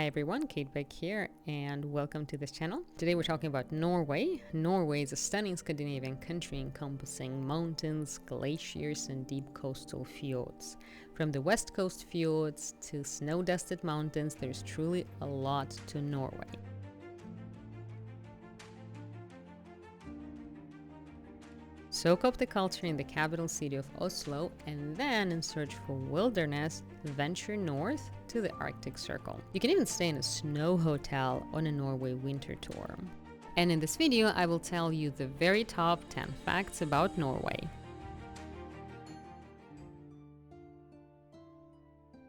Hi everyone, Kate Beck here and welcome to this channel. Today we're talking about Norway. Norway is a stunning Scandinavian country encompassing mountains, glaciers and deep coastal fjords. From the west coast fjords to snow-dusted mountains, there's truly a lot to Norway. Soak up the culture in the capital city of Oslo and then, in search for wilderness, venture north to the Arctic Circle. You can even stay in a snow hotel on a Norway winter tour. And in this video, I will tell you the very top 10 facts about Norway.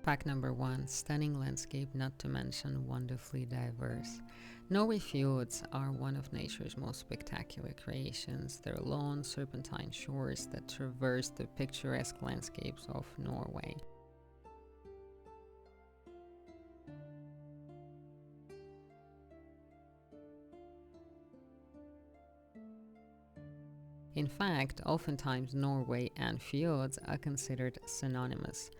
Fact number 1, stunning landscape, not to mention wonderfully diverse. Norway fjords are one of nature's most spectacular creations. They're long, serpentine shores that traverse the picturesque landscapes of Norway. In fact, oftentimes Norway and fjords are considered synonymous.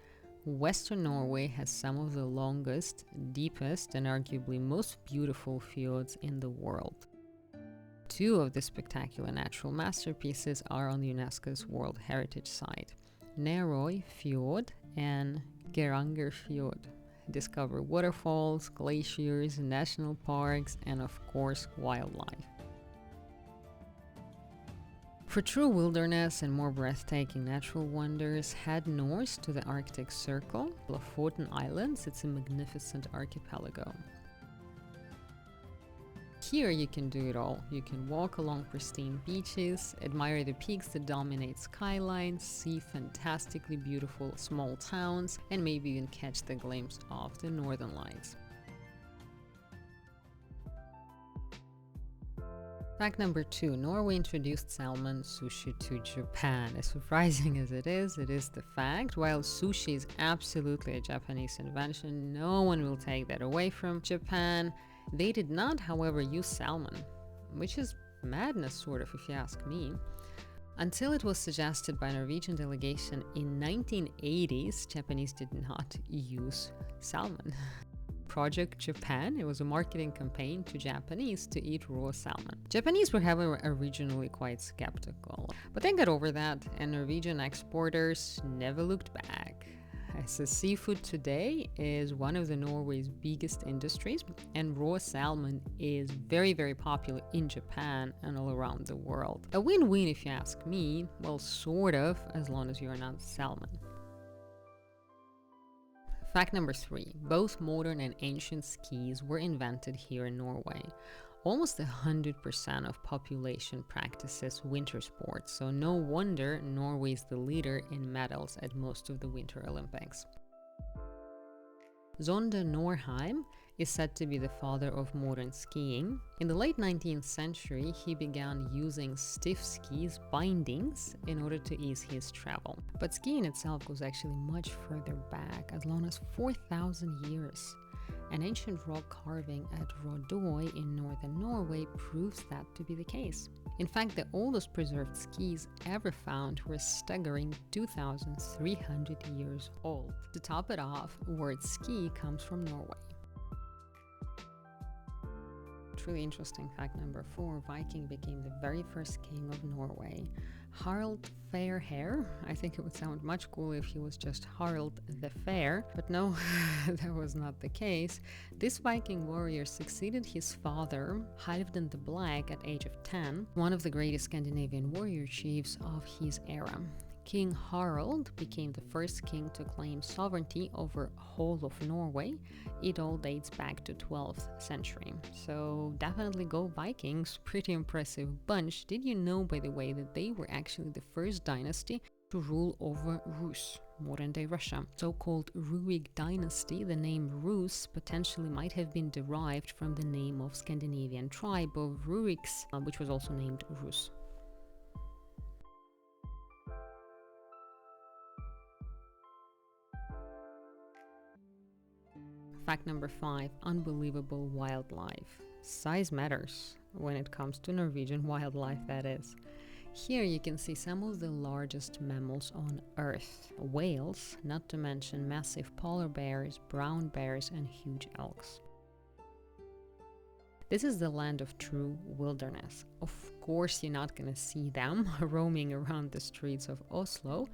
Western Norway has some of the longest, deepest, and arguably most beautiful fjords in the world. Two of the spectacular natural masterpieces are on UNESCO's World Heritage Site: Nprway Fjord and Geiranger Fjord. Discover waterfalls, glaciers, national parks, and of course, wildlife. For true wilderness and more breathtaking natural wonders, head north to the Arctic Circle. Lofoten Islands, it's a magnificent archipelago. Here you can do it all. You can walk along pristine beaches, admire the peaks that dominate skylines, see fantastically beautiful small towns, and maybe even catch the glimpse of the Northern Lights. Fact number 2, Norway introduced salmon sushi to Japan. As surprising as it is the fact. While sushi is absolutely a Japanese invention, no one will take that away from Japan. They did not, however, use salmon, which is madness sort of, if you ask me. Until it was suggested by a Norwegian delegation in 1980s, Japanese did not use salmon. Project Japan, it was a marketing campaign to Japanese to eat raw salmon. Japanese were, however, originally quite skeptical, but they got over that, and Norwegian exporters never looked back. As the seafood today is one of Norway's biggest industries, and raw salmon is very, very popular in Japan and all around the world. A win-win if you ask me, well, sort of, as long as you're not salmon. Fact number 3, both modern and ancient skis were invented here in Norway. Almost 100% of population practices winter sports, so no wonder Norway is the leader in medals at most of the Winter Olympics. Zonde Norheim is said to be the father of modern skiing. In the late 19th century, he began using stiff skis bindings in order to ease his travel. But skiing itself goes actually much further back, as long as 4,000 years. An ancient rock carving at Rådøy in northern Norway proves that to be the case. In fact, the oldest preserved skis ever found were a staggering 2,300 years old. To top it off, word ski comes from Norway. Really interesting fact number 4, Viking became the very first king of Norway. Harald Fairhair. I think it would sound much cooler if he was just Harald the Fair, but no, that was not the case. This Viking warrior succeeded his father, Halvdan the Black, at age of 10, one of the greatest Scandinavian warrior chiefs of his era. King Harald became the first king to claim sovereignty over whole of Norway. It all dates back to 12th century. So definitely go Vikings, pretty impressive bunch. Did you know, by the way, that they were actually the first dynasty to rule over Rus, modern-day Russia? So-called Ruig dynasty, the name Rus potentially might have been derived from the name of Scandinavian tribe of Ruiks, which was also named Rus. Fact number 5, unbelievable wildlife. Size matters when it comes to Norwegian wildlife, that is. Here you can see some of the largest mammals on Earth. Whales, not to mention massive polar bears, brown bears and huge elks. This is the land of true wilderness. Of course, you're not going to see them roaming around the streets of Oslo,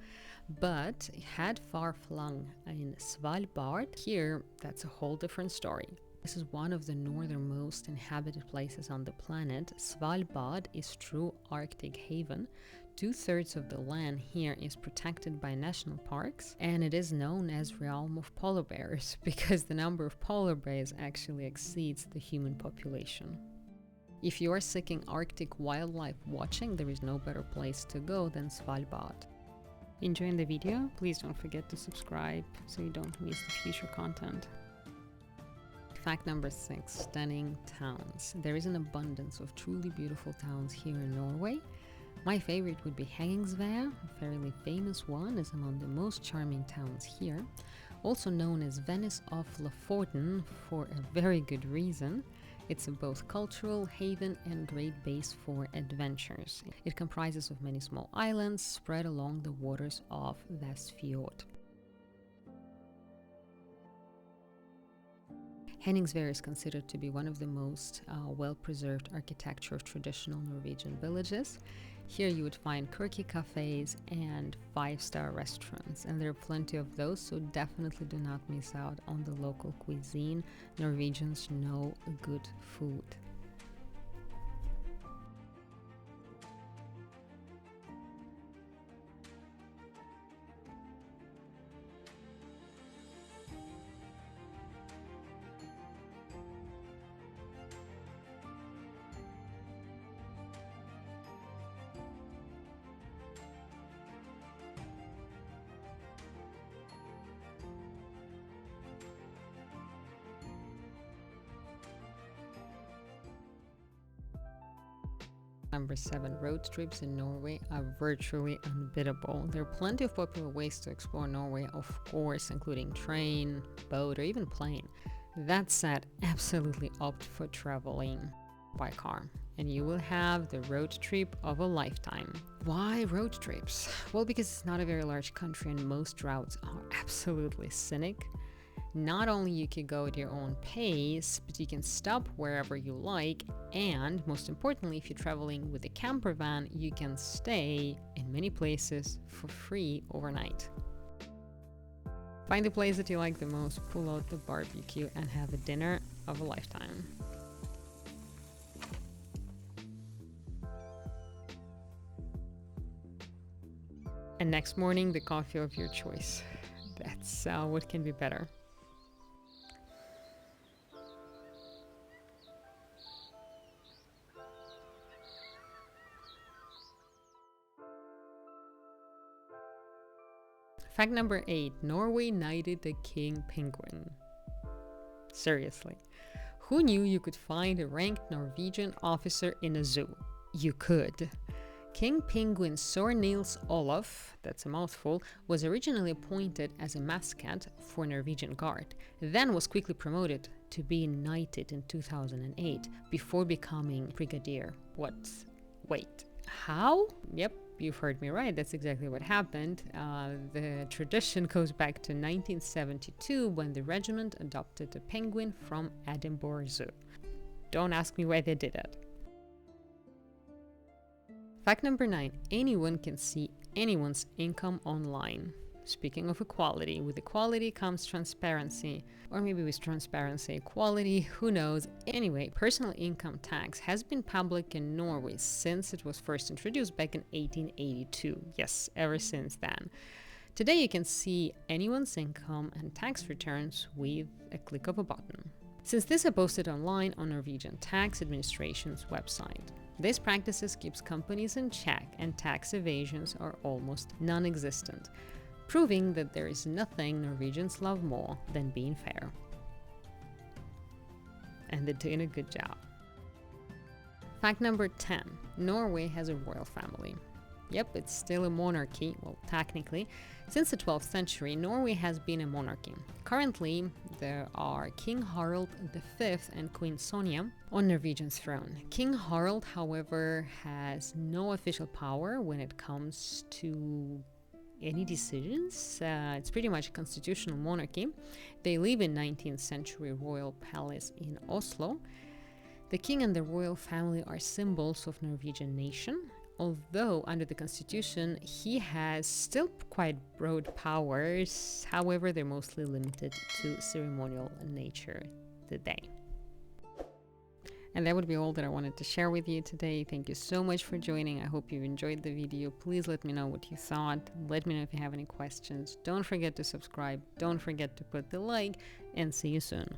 but had far-flung in Svolvaer, here that's a whole different story. This is one of the northernmost inhabited places on the planet. Svalbard is true Arctic haven. 2/3 of the land here is protected by national parks, and it is known as realm of polar bears because the number of polar bears actually exceeds the human population. If you are seeking Arctic wildlife watching, there is no better place to go than Svalbard. Enjoying the video? Please don't forget to subscribe so you don't miss the future content. Fact number 6, stunning towns. There is an abundance of truly beautiful towns here in Norway. My favorite would be Henningsvaer, a fairly famous one, is among the most charming towns here. Also known as Venice of Lofoten for a very good reason. It's a both cultural haven and great base for adventures. It comprises of many small islands spread along the waters of Vestfjord. Henningsvaer is considered to be one of the most well-preserved architecture of traditional Norwegian villages. Here you would find quirky cafes and 5-star restaurants, and there are plenty of those, so definitely do not miss out on the local cuisine. Norwegians know good food. Number 7, road trips in Norway are virtually unbeatable. There are plenty of popular ways to explore Norway, of course, including train, boat, or even plane. That said, absolutely opt for traveling by car, and you will have the road trip of a lifetime. Why road trips? Well, because it's not a very large country and most routes are absolutely scenic. Not only you can go at your own pace, but you can stop wherever you like, and most importantly, if you're traveling with a camper van, you can stay in many places for free overnight. Find the place that you like the most, pull out the barbecue, and have a dinner of a lifetime. And next morning, the coffee of your choice. That's what can be better. Fact number 8, Norway knighted the king penguin. Seriously, who knew you could find a ranked Norwegian officer in a zoo? You could. King Penguin Sir Niels Olaf, that's a mouthful, was originally appointed as a mascot for Norwegian Guard, then was quickly promoted to be knighted in 2008 before becoming brigadier. What? Wait, how? Yep, you've heard me right, that's exactly what happened. The tradition goes back to 1972 when the regiment adopted a penguin from Edinburgh Zoo. Don't ask me why they did it. Fact number 9, anyone can see anyone's income online. Speaking of equality, with equality comes transparency, or maybe with transparency, equality, who knows. Anyway, personal income tax has been public in Norway since it was first introduced back in 1882. Yes, ever since then. Today you can see anyone's income and tax returns with a click of a button. Since these are posted online on Norwegian Tax Administration's website. These practices keeps companies in check and tax evasions are almost non-existent, proving that there is nothing Norwegians love more than being fair. And they're doing a good job. Fact number 10, Norway has a royal family. Yep, it's still a monarchy, well, technically. Since the 12th century, Norway has been a monarchy. Currently, there are King Harald V and Queen Sonja on Norwegian's throne. King Harald, however, has no official power when it comes to any decisions. It's pretty much a constitutional monarchy. They live in 19th century royal palace in Oslo. The king and the royal family are symbols of Norwegian nation, although under the constitution he has still quite broad powers. However, they're mostly limited to ceremonial nature today. And that would be all that I wanted to share with you today. Thank you so much for joining. I hope you enjoyed the video. Please let me know what you thought. Let me know if you have any questions. Don't forget to subscribe. Don't forget to put the like, and see you soon.